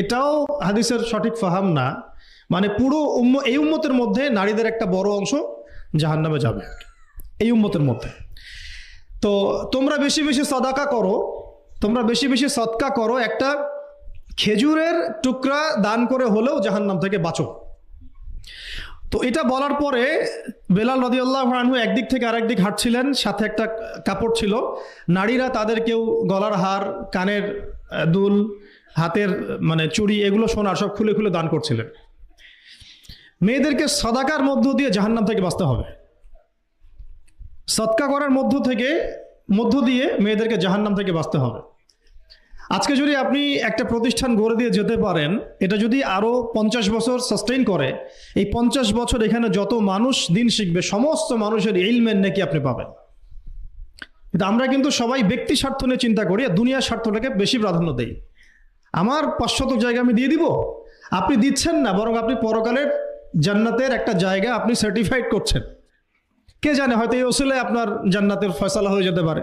এটাও হাদিসের সঠিক ফাহাম না, মানে পুরো এই উম্মতের মধ্যে নারীদের একটা বড় অংশ জাহান্নামে যাবে এই উম্মতের মধ্যে। তো তোমরা বেশি বেশি সাদাকা করো, তোমরা বেশি বেশি সদকা করো, একটা খেজুরের টুকরা দান করে হলেও জাহান্নাম থেকে বাঁচো। তো এটা বলার পরে বেলাল রাদিয়াল্লাহু আনহু একদিক থেকে আরেক দিক হাঁটছিলেন, সাথে একটা কাপড় ছিল। নারীরা তাদের কেউ গলার হার, কানের দুল, হাতের মানে চুড়ি, এগুলো সোনার সব খুলে খুলে দান করছিলেন। মেয়েদেরকে সাদাকার মধ্য দিয়ে জাহান্নাম থেকে বাঁচতে হবে, সদকা করার মধ্য দিয়ে মেয়েদেরকে জাহান্নাম থেকে বাঁচতে হবে। আজকে যদি আপনি একটা প্রতিষ্ঠান গড়ে দিয়ে যেতে পারেন, এটা যদি আরো 50 বছর সাস্টেইন করে, এই 50 বছর এখানে যত মানুষ দিন শিখবে সমস্ত মানুষের ইলমের নেকি আপনি পাবেন। কিন্তু আমরা কিন্তু সবাই ব্যক্তি স্বার্থ নিয়ে চিন্তা করি আর দুনিয়ার স্বার্থটাকে বেশি প্রাধান্য দেই। আমার 500 জায়গা আমি দিয়ে দিব, আপনি দিচ্ছেন না, বরং আপনি পরকালের জান্নাতের একটা জায়গা আপনি সার্টিফাইড করছেন। কে জানে, হয়তো এই ওসিলায় আপনার জান্নাতের ফয়সালা হয়ে যেতে পারে।